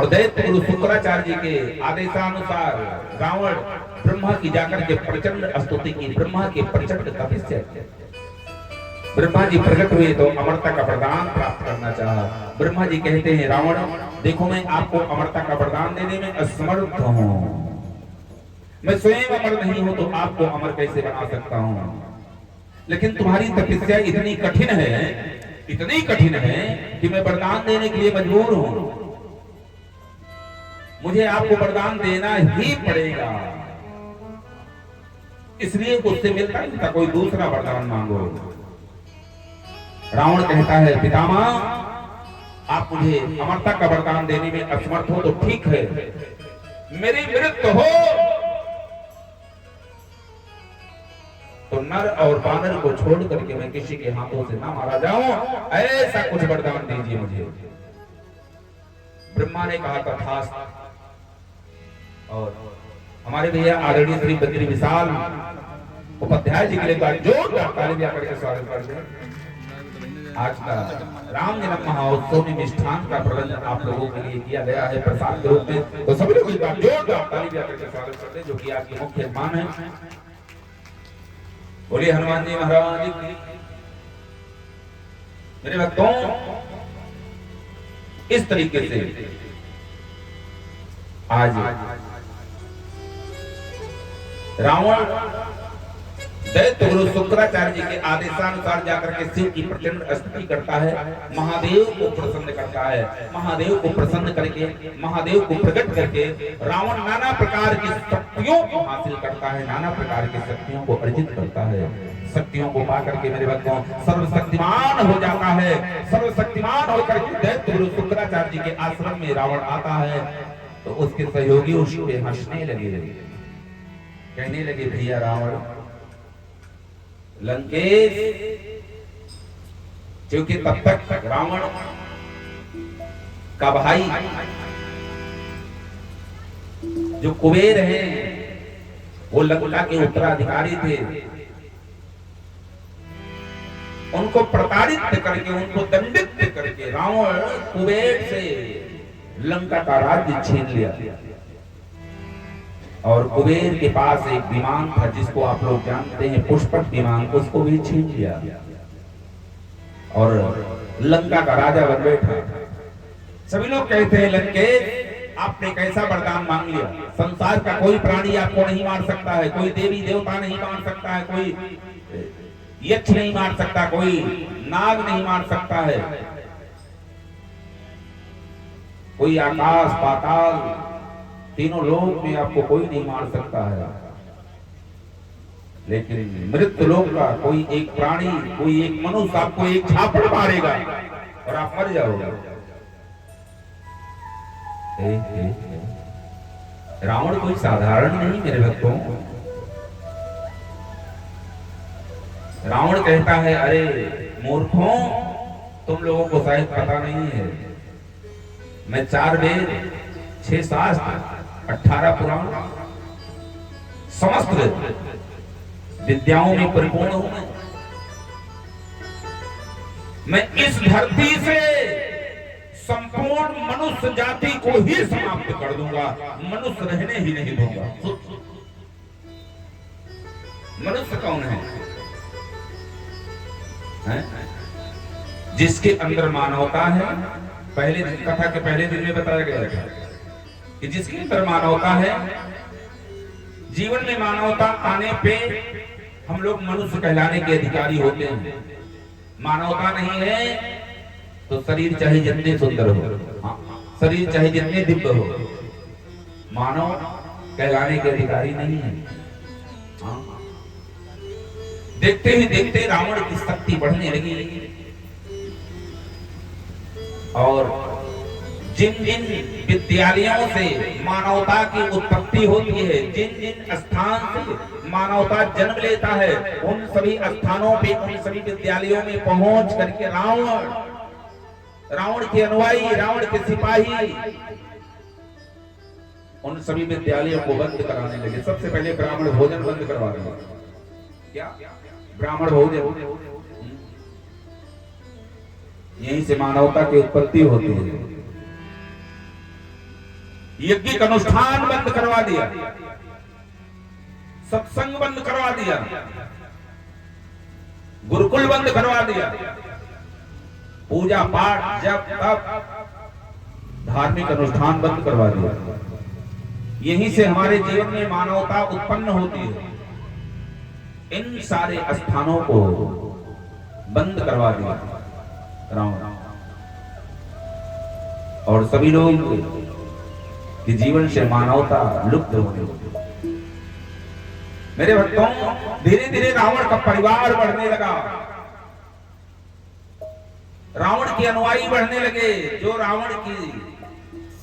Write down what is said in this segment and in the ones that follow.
दैत्य गुरु शुक्राचार्य जी के आदेशानुसार रावण ब्रह्मा की जाकर के प्रचंड स्तुति की, ब्रह्मा की प्रचंड तपस्या की। ब्रह्मा जी प्रकट हुए तो अमरता का वरदान प्राप्त करना चाहा। ब्रह्मा जी कहते हैं रावण देखो मैं आपको अमरता का वरदान देने में असमर्थ हूं, मैं स्वयं अमर नहीं हूं तो आपको अमर कैसे बना सकता हूं। लेकिन तुम्हारी तपस्या इतनी कठिन है, इतनी कठिन है कि मैं वरदान देने के लिए मजबूर हूं, मुझे आपको वरदान देना ही पड़ेगा। इसलिए उससे मिलता नहीं था, कोई दूसरा वरदान मांगो। रावण कहता है पितामह आप मुझे अमरता का वरदान देने में असमर्थ हो तो ठीक है, मेरी मृत्यु हो तो नर और बानर को छोड़ करके मैं किसी के हाथों से ना मारा जाऊं, ऐसा कुछ वरदान दीजिए मुझे। ब्रह्मा ने कहा तथास्तु। और हमारे भैया आदरणीय श्री बद्री विशाल उपाध्याय जी के लिए जोरदार ताली करके स्वागत करते हैं। आज का राम जन्म महोत्सव में मिष्ठान का प्रबंध आप लोगों के लिए किया गया है प्रसाद के रूप में, तो सभी लोग जोरदार ताली करके स्वागत करते हैं, जो कि आपकी मुख्य मान है। बोलिए हनुमान जी महाराज की। मेरे भक्तों इस तरीके से आज रावण दैत्य गुरु शुक्राचार्य जी के आदेशानुसार जाकर के शिव की प्रचंड स्तुति करता है, महादेव को प्रसन्न करता है। महादेव को प्रसन्न करके, महादेव को प्रकट करके रावण नाना प्रकार की शक्तियों को हासिल करता है, नाना प्रकार की शक्तियों को अर्जित करता है। शक्तियों को पाकर के मेरे भक्तों सर्वशक्तिमान हो जाता है। सर्वशक्तिमान होकर के दैत्य गुरु शुक्राचार्य जी के आश्रम में रावण आता है तो उसके सहयोगी उस पे हंसने लगे, कहने लगे भैया रावण लंकेश, क्योंकि तब तक रावण का भाई जो कुबेर है वो लंका के उत्तराधिकारी थे, उनको प्रताड़ित करके, उनको दंडित करके रावण कुबेर से लंका का राज्य छीन लिया। और कुबेर के पास एक विमान था जिसको आप लोग जानते हैं पुष्पक विमान, उसको भी छीन लिया और लंका का राजा बन बैठा। सभी लोग कहते हैं लंकेश आपने कैसा वरदान मांग लिया, संसार का कोई प्राणी आपको नहीं मार सकता है, कोई देवी देवता नहीं मार सकता है, कोई यक्ष नहीं मार सकता, कोई नाग नहीं मार सकता है, कोई आकाश पाताल तीनों लोक में आपको कोई नहीं मार सकता है। लेकिन मृत्यु लोक का कोई एक प्राणी, कोई एक मनुष्य आपको एक झापड़ मारेगा और आप मर जाओगे। रावण कोई साधारण नहीं मेरे भक्तों। रावण कहता है अरे मूर्खों, तुम लोगों को शायद पता नहीं है, मैं 4 वेद 6 शास्त्र 18 पुराण समस्त विद्याओं में परिपूर्ण हूं। मैं इस धरती से संपूर्ण मनुष्य जाति को ही समाप्त कर दूंगा, मनुष्य रहने ही नहीं दूंगा। मनुष्य कौन है? जिसके अंदर मानवता है। पहले दिन कथा के पहले दिन में बताया गया था कि जिसके अंदर मानवता है, जीवन में मानवता आने पे हम लोग मनुष्य कहलाने के अधिकारी होते हैं। मानवता नहीं है तो शरीर चाहे जितने सुंदर हो, शरीर चाहे जितने दिव्य हो, मानव कहलाने के अधिकारी नहीं है। देखते ही देखते रावण की शक्ति बढ़ने लगी और जिन जिन विद्यालयों से मानवता की उत्पत्ति होती है, जिन जिन स्थान से मानवता जन्म लेता है, उन सभी स्थानों पे, उन सभी विद्यालयों में पहुंच करके रावण के अनुयायी, रावण के सिपाही उन सभी विद्यालयों को बंद कराने लगे। सबसे पहले ब्राह्मण भोजन बंद करवा दिया। क्या ब्राह्मण भोजन? यहीं से मानवता की उत्पत्ति होती है। यज्ञिक अनुष्ठान बंद करवा दिया, सत्संग बंद करवा दिया, गुरुकुल बंद करवा दिया, पूजा पाठ जब तब धार्मिक अनुष्ठान बंद करवा दिया। यहीं से हमारे जीवन में मानवता उत्पन्न होती है। इन सारे स्थानों को बंद करवा दिया राम, और सभी लोग के जीवन से मानवता लुप्त होने लगी। मेरे भक्तों, धीरे धीरे रावण का परिवार बढ़ने लगा, रावण के अनुयायी बढ़ने लगे। जो रावण की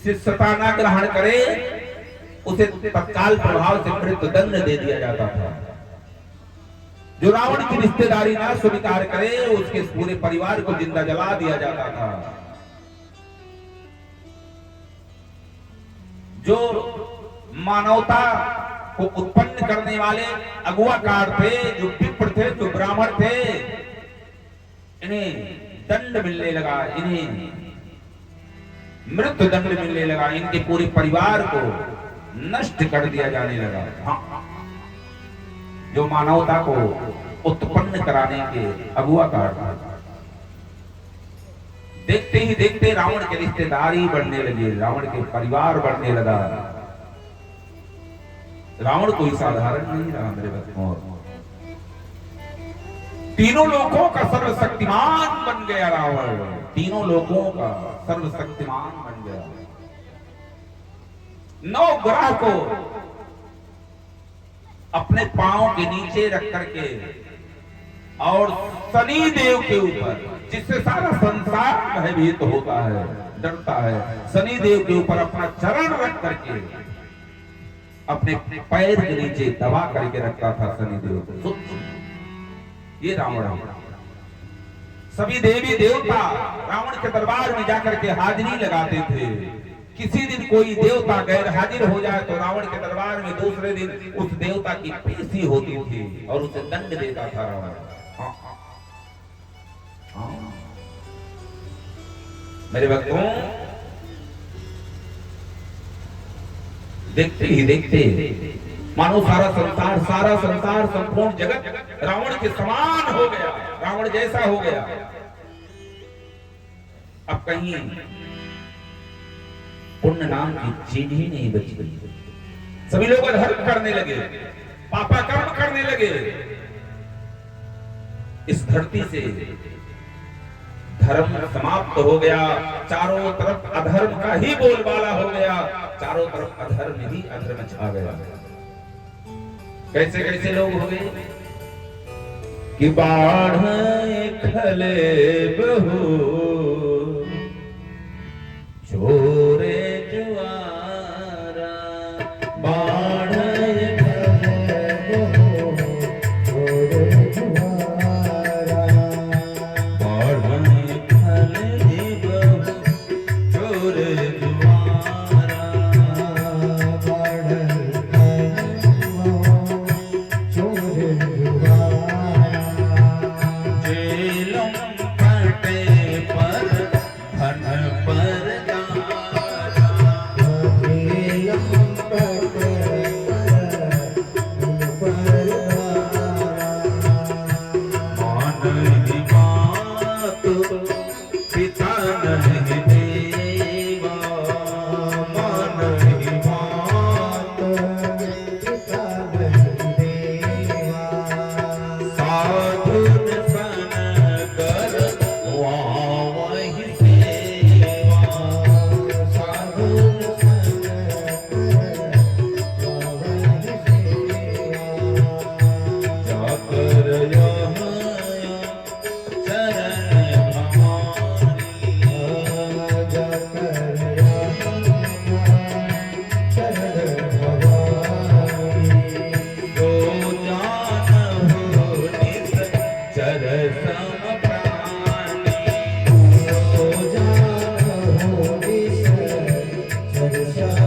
शिष्यता न ग्रहण करे उसे तत्काल प्रभाव से मृत्युदंड दे दिया जाता था। जो रावण की रिश्तेदारी न स्वीकार करे उसके पूरे परिवार को जिंदा जला दिया जाता था। जो मानवता को उत्पन्न करने वाले अगुवाकार थे, जो विप्र थे, जो ब्राह्मण थे, इन्हें दंड मिलने लगा, इन्हें मृत्यु दंड मिलने लगा, इनके पूरे परिवार को नष्ट कर दिया जाने लगा। हाँ, जो मानवता को उत्पन्न कराने के अगुवाकार था। देखते ही देखते रावण के रिश्तेदारी बढ़ने लगे, रावण के परिवार बढ़ने लगा। रावण कोई साधारण नहीं रहा मेरे भक्तों, तीनों लोगों का सर्वशक्तिमान बन गया रावण, तीनों लोगों का सर्वशक्तिमान बन गया। 9 ग्रह को अपने पांव के नीचे रख करके और शनि देव के ऊपर, जिससे सारा संसार भयभीत होता है, डरता है, शनि देव के ऊपर अपना चरण रख करके अपने पैर के नीचे दबा करके रखता था शनि देव को। ये रावण है। सभी देवी देवता रावण के दरबार में जाकर के हाजिरी लगाते थे। किसी दिन कोई देवता गैर हाजिर हो जाए तो रावण के दरबार में दूसरे दिन उस देवता की पेशी होती थी और उसे दंड देता था रावण। मेरे भक्तों, देखते ही देखते मानो सारा संसार संपूर्ण जगत रावण के समान हो गया, रावण जैसा हो गया। अब कहीं पुण्य नाम की चीज ही नहीं बची। सभी लोग अधर्म करने लगे, पापा कर्म करने लगे। इस धरती से धर्म समाप्त हो गया, चारों तरफ अधर्म का ही बोलबाला हो गया, चारों तरफ अधर्म ही अधर्म छा गया। कैसे कैसे लोग हो गए कि बाढ़ खले बहू छोरे जुआरा, बाढ़ खले बहू छोरे जुआरा, बाढ़ खले बहू छोरे जुआरा, बाढ़ Shut